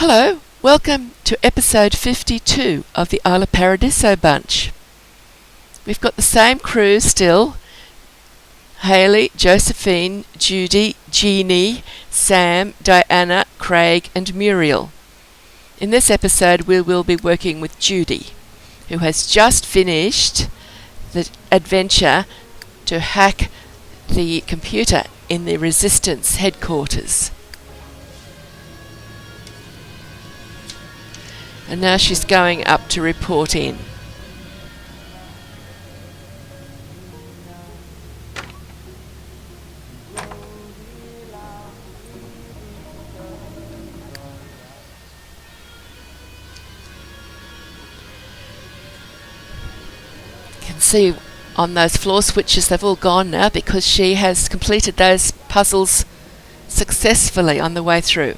Hello, welcome to episode 52 of the Isla Paradiso bunch. We've got the same crew still: Hayley, Josephine, Judy, Jeannie, Sam, Diana, Craig and Muriel. In this episode we will be working with Judy, who has just finished the adventure to hack the computer in the Resistance headquarters. And now she's going up to report in. You can see on those floor switches they've all gone now because she has completed those puzzles successfully on the way through.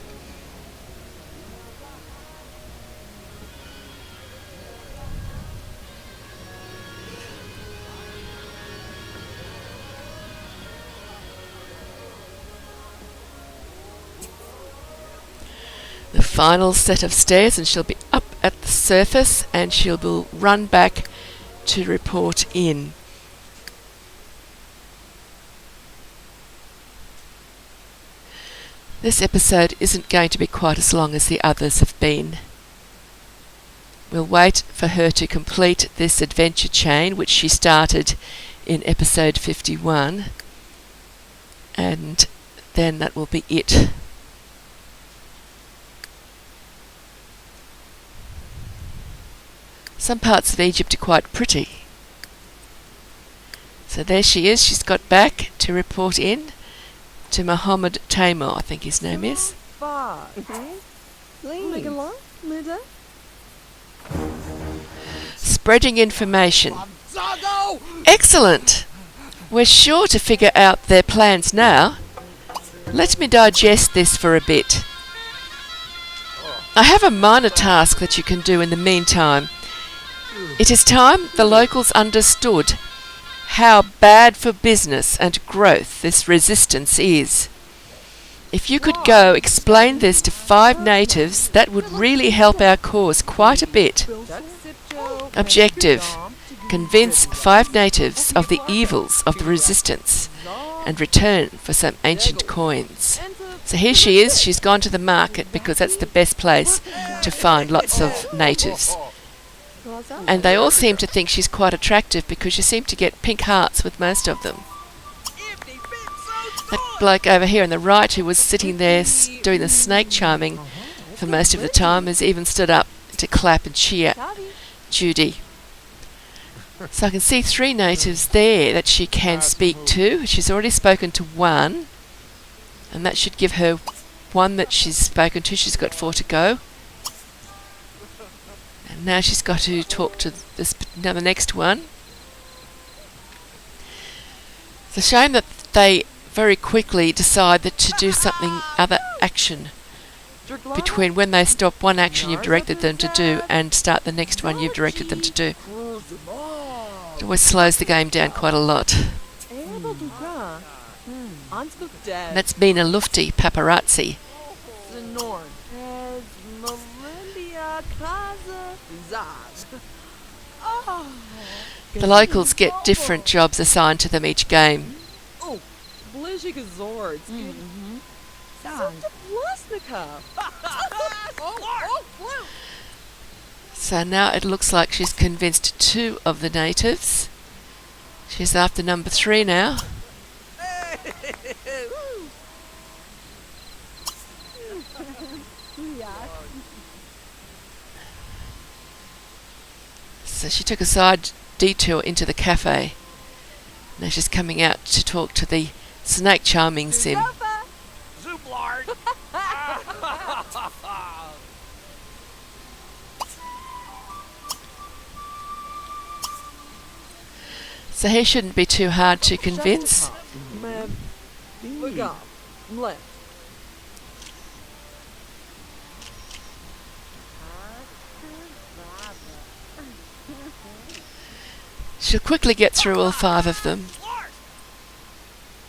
The final set of stairs, and she'll be up at the surface and she'll run back to report in. This episode isn't going to be quite as long as the others have been. We'll wait for her to complete this adventure chain, which she started in episode 51, and then that will be it. Some parts of Egypt are quite pretty. So there she is. She's got back to report in to Mohammed Tamor, I think his name is. Spreading information. Excellent! We're sure to figure out their plans now. Let me digest this for a bit. I have a minor task that you can do in the meantime. It is time the locals understood how bad for business and growth this resistance is. If you could go explain this to 5 natives, that would really help our cause quite a bit. Objective: convince 5 natives of the evils of the resistance and return for some ancient coins. So here she is. She's gone to the market because that's the best place to find lots of natives. And they all seem to think she's quite attractive because you seem to get pink hearts with most of them. That bloke over here on the right who was sitting there doing the snake charming for most of the time has even stood up to clap and cheer Judy. So I can see 3 natives there that she can speak to. She's already spoken to 1, and that should give her 1 that she's spoken to. She's got 4 to go. And now she's got to talk to the next one. It's a shame that they very quickly decide that to do something other action between when they stop one action you've directed them to do and start the next one you've directed them to do. It always slows the game down quite a lot. And that's Mina Lufti Paparazzi. The locals get different jobs assigned to them each game. So now it looks like she's convinced 2 of the natives. She's after number 3 now. So she took a side detour into the cafe. Now she's coming out to talk to the snake charming sim. So he shouldn't be too hard to convince. She'll quickly get through all 5 of them.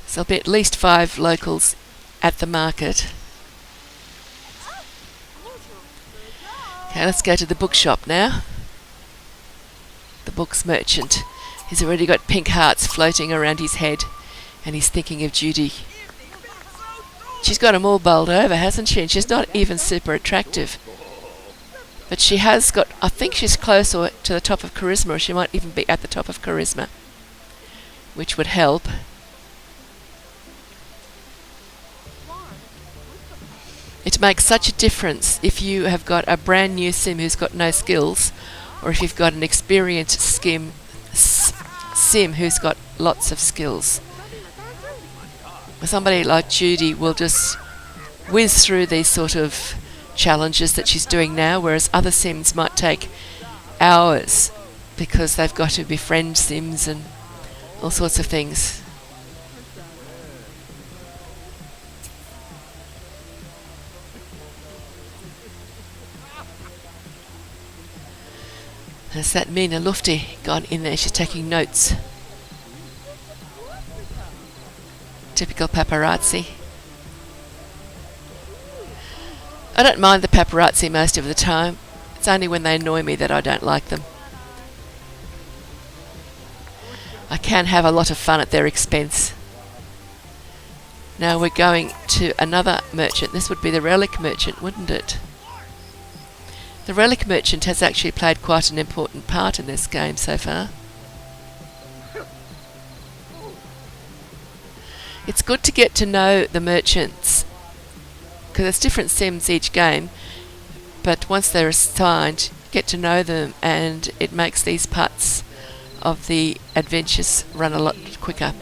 So there'll be at least 5 locals at the market. Okay, let's go to the bookshop now. The books merchant. He's already got pink hearts floating around his head, and he's thinking of Judy. She's got them all bowled over, hasn't she? And she's not even super attractive. But she has got, I think she's closer to the top of charisma, or she might even be at the top of charisma, which would help. It makes such a difference if you have got a brand new sim who's got no skills, or if you've got an experienced sim who's got lots of skills. Somebody like Judy will just whiz through these sort of challenges that she's doing now, whereas other sims might take hours because they've got to befriend sims and all sorts of things. There's that Mina Lufty gone in there. She's taking notes. Typical paparazzi. I don't mind the paparazzi most of the time. It's only when they annoy me that I don't like them. I can have a lot of fun at their expense. Now we're going to another merchant. This would be the relic merchant, wouldn't it? The relic merchant has actually played quite an important part in this game so far. It's good to get to know the merchants, because there's different sims each game, but once they're assigned, get to know them, and it makes these parts of the adventures run a lot quicker.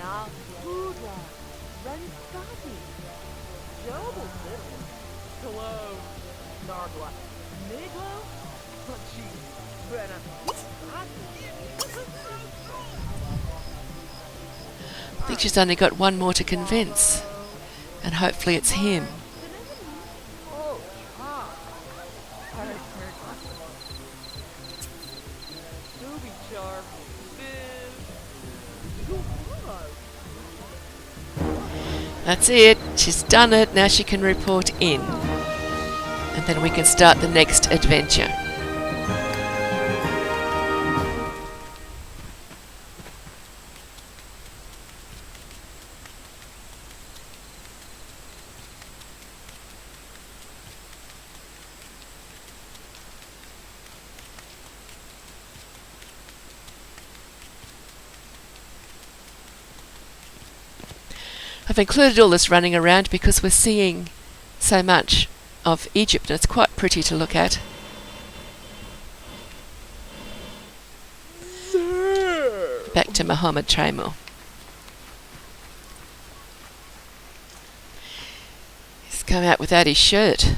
I think she's only got one more to convince, and hopefully it's him. That's it, she's done it, now she can report in. And then we can start the next adventure. I've included all this running around because we're seeing so much of Egypt and it's quite pretty to look at. Back to Mohammed Traymore. He's come out without his shirt.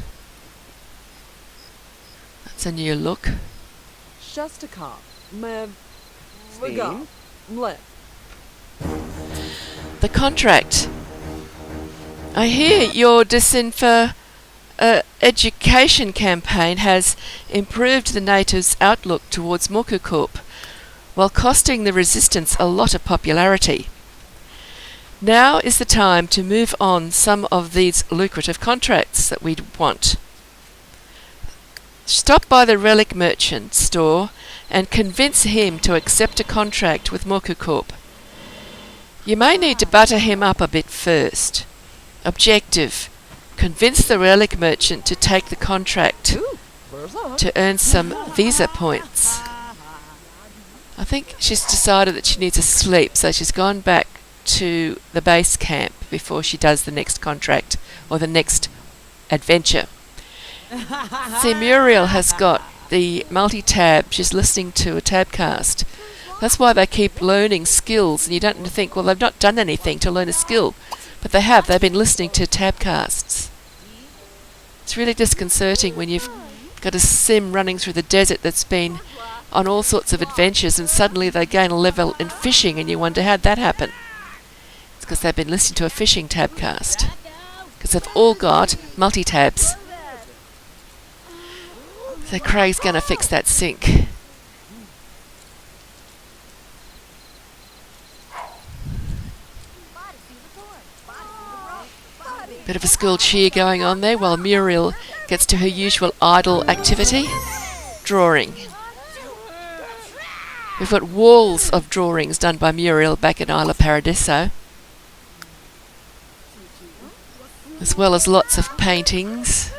That's a new look. The contract. I hear your disinfo education campaign has improved the natives' outlook towards Moku Corp, while costing the resistance a lot of popularity. Now is the time to move on some of these lucrative contracts that we'd want. Stop by the relic merchant store and convince him to accept a contract with Moku Corp. You may need to butter him up a bit first. Objective: convince the relic merchant to take the contract to earn some visa points. I think she's decided that she needs a sleep, so she's gone back to the base camp before she does the next contract or the next adventure. See, Muriel has got the multi-tab. She's listening to a tabcast. That's why they keep learning skills, and you don't think, well, they've not done anything to learn a skill. But they have. They've been listening to tabcasts. It's really disconcerting when you've got a sim running through the desert that's been on all sorts of adventures and suddenly they gain a level in fishing and you wonder how'd that happen. It's because they've been listening to a fishing tabcast. Because they've all got multi-tabs. So Craig's going to fix that sink. Bit of a school cheer going on there while Muriel gets to her usual idle activity. drawing. We've got walls of drawings done by Muriel back at Isla Paradiso, as well as lots of paintings.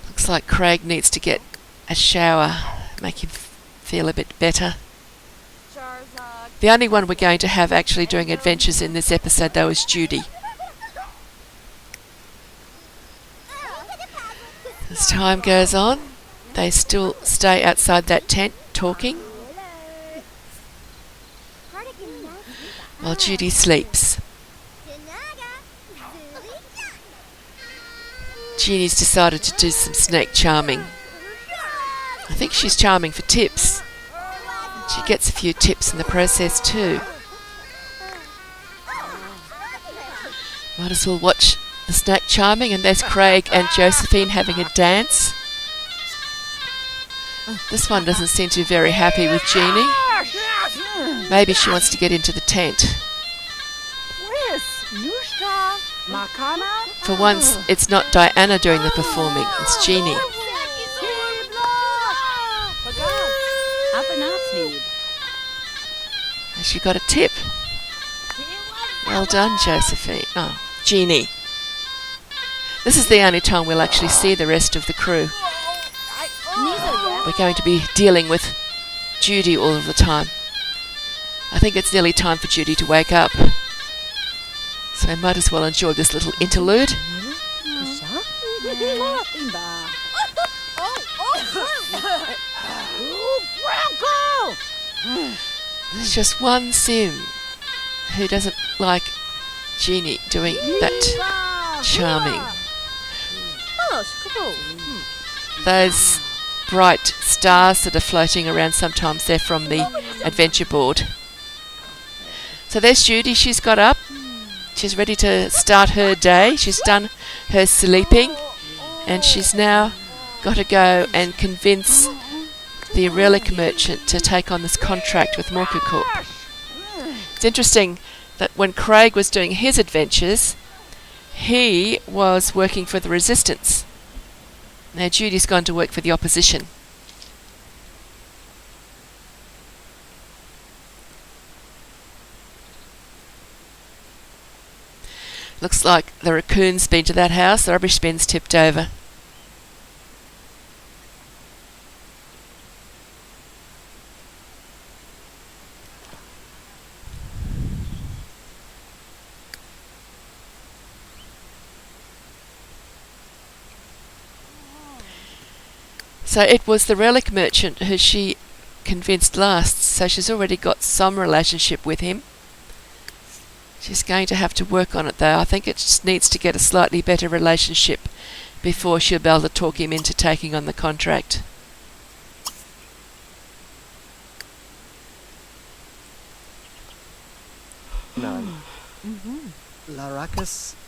Looks like Craig needs to get a shower, make him feel a bit better. The only one we're going to have actually doing adventures in this episode, though, is Judy. As time goes on, they still stay outside that tent talking while Judy sleeps. Jeannie's decided to do some snake charming. I think she's charming for tips. She gets a few tips in the process too. Might as well watch the snake charming, and there's Craig and Josephine having a dance. This one doesn't seem to be very happy with Jeannie. Maybe she wants to get into the tent. For once, it's not Diana doing the performing, it's Jeannie. And she got a tip. Well done, Josephine. Oh, Jeannie. This is the only time we'll actually see the rest of the crew. We're going to be dealing with Judy all of the time. I think it's nearly time for Judy to wake up. So I might as well enjoy this little interlude. There's just one Sim who doesn't like Jeannie doing that charming. Those bright stars that are floating around, sometimes they're from the adventure board. So there's Judy, she's got up. She's ready to start her day. She's done her sleeping, and she's now got to go and convince the relic merchant to take on this contract with Morka Corp. It's interesting that when Craig was doing his adventures, he was working for the Resistance. Now Judy's gone to work for the opposition. Looks like the raccoon's been to that house, the rubbish bin's tipped over. So it was the relic merchant who she convinced last, so she's already got some relationship with him. She's going to have to work on it though. I think it just needs to get a slightly better relationship before she'll be able to talk him into taking on the contract.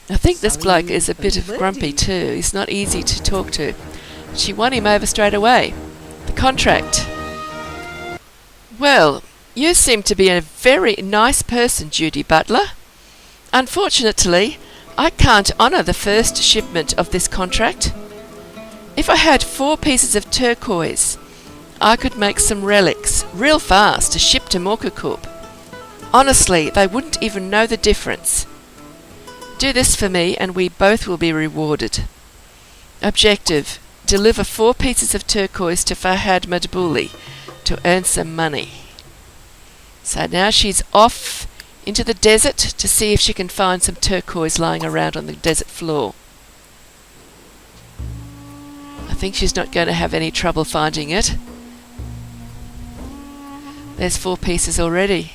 I think this bloke is a bit of grumpy too. He's not easy to talk to. She won him over straight away. The contract. Well, you seem to be a very nice person, Judy Butler. Unfortunately, I can't honour the first shipment of this contract. If I had 4 pieces of turquoise, I could make some relics real fast to ship to Morka Corp. Honestly, they wouldn't even know the difference. Do this for me and we both will be rewarded. Objective: deliver 4 pieces of turquoise to Fahad Madbouli to earn some money. So now she's off into the desert to see if she can find some turquoise lying around on the desert floor. I think she's not going to have any trouble finding it. There's 4 pieces already.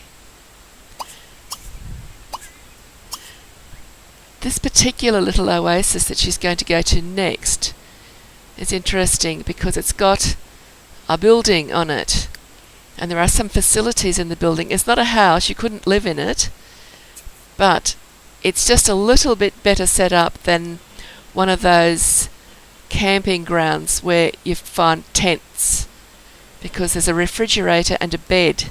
This particular little oasis that she's going to go to next is interesting because it's got a building on it. And there are some facilities in the building. It's not a house, you couldn't live in it, but it's just a little bit better set up than one of those camping grounds where you find tents, because there's a refrigerator and a bed.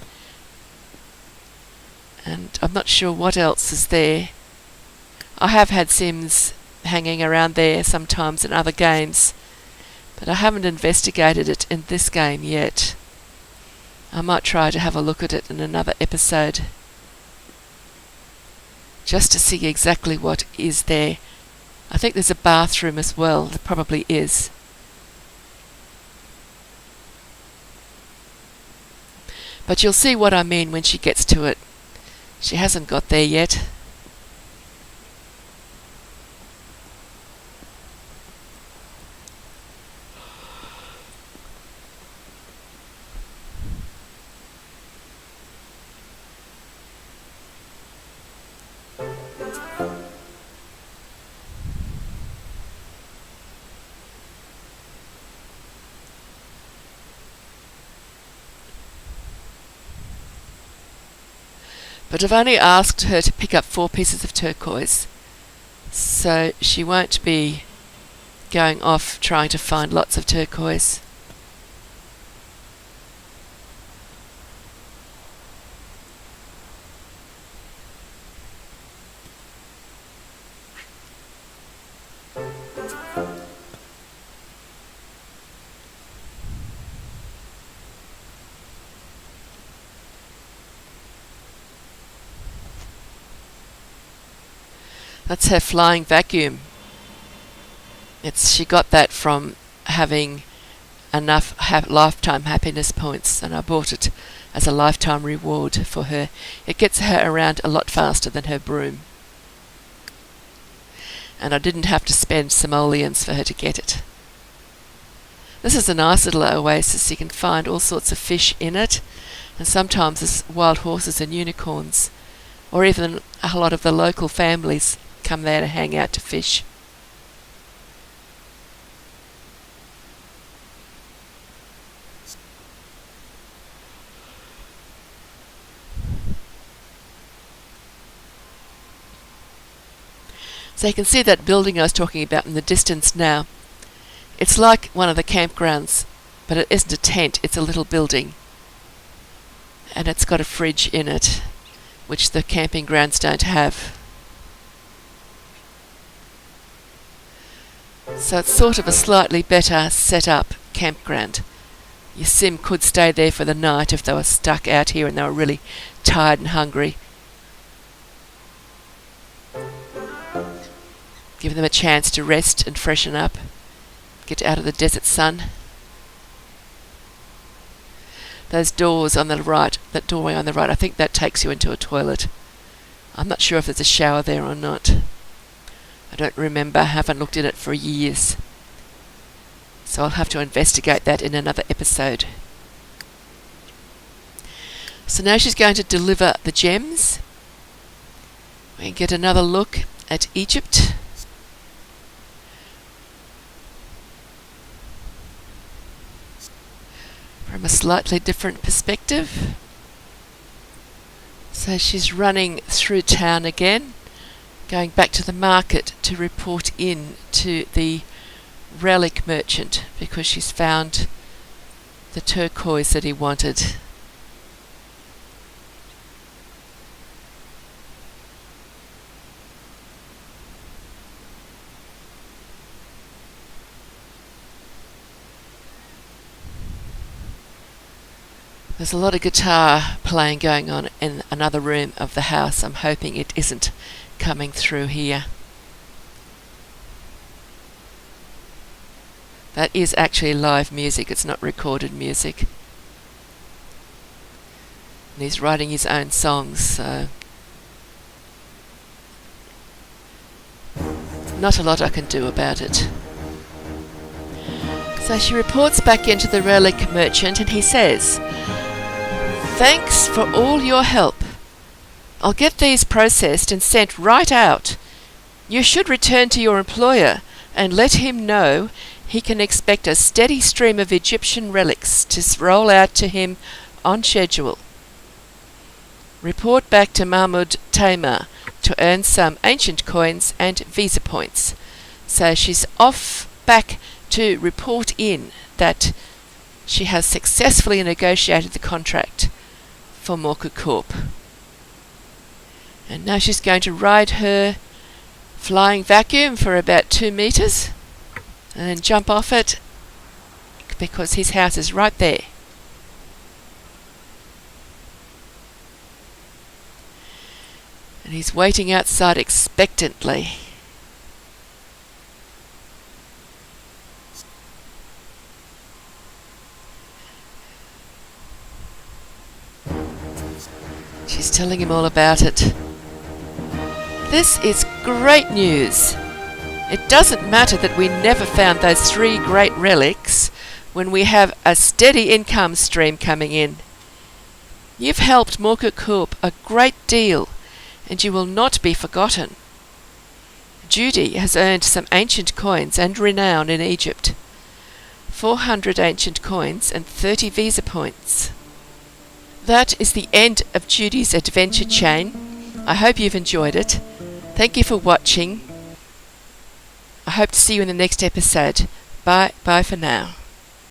And I'm not sure what else is there. I have had Sims hanging around there sometimes in other games, but I haven't investigated it in this game yet. I might try to have a look at it in another episode, just to see exactly what is there. I think there's a bathroom as well. There probably is. But you'll see what I mean when she gets to it. She hasn't got there yet. But I've only asked her to pick up 4 pieces of turquoise, so she won't be going off trying to find lots of turquoise. That's her flying vacuum. She got that from having enough lifetime happiness points, and I bought it as a lifetime reward for her. It gets her around a lot faster than her broom. And I didn't have to spend simoleons for her to get it. This is a nice little oasis. You can find all sorts of fish in it, and sometimes there's wild horses and unicorns, or even a lot of the local families come there to hang out to fish. So you can see that building I was talking about in the distance now. It's like one of the campgrounds, but it isn't a tent, it's a little building. And it's got a fridge in it, which the camping grounds don't have. So it's sort of a slightly better set up campground. Your sim could stay there for the night if they were stuck out here and they were really tired and hungry. Give them a chance to rest and freshen up, get out of the desert sun. Those doors on the right, that doorway on the right, I think that takes you into a toilet. I'm not sure if there's a shower there or not. I don't remember, I haven't looked at it for years. So I'll have to investigate that in another episode. So now she's going to deliver the gems. We can get another look at Egypt. From a slightly different perspective. So she's running through town again, going back to the market to report in to the relic merchant because she's found the turquoise that he wanted. There's a lot of guitar playing going on in another room of the house. I'm hoping it isn't coming through here. That is actually live music, it's not recorded music. And he's writing his own songs, so not a lot I can do about it. So she reports back into the relic merchant and he says, "Thanks for all your help. I'll get these processed and sent right out. You should return to your employer and let him know he can expect a steady stream of Egyptian relics to roll out to him on schedule. Report back to Mahmud Taimur to earn some ancient coins and visa points." So she's off back to report in that she has successfully negotiated the contract for Morku Corp. And now she's going to ride her flying vacuum for about 2 meters, and then jump off it because his house is right there. And he's waiting outside expectantly. She's telling him all about it. This is great news. It doesn't matter that we never found those 3 great relics when we have a steady income stream coming in. You've helped Morkukub a great deal, and you will not be forgotten. Judy has earned some ancient coins and renown in Egypt. 400 ancient coins and 30 visa points. That is the end of Judy's adventure chain. I hope you've enjoyed it. Thank you for watching. I hope to see you in the next episode. Bye for now.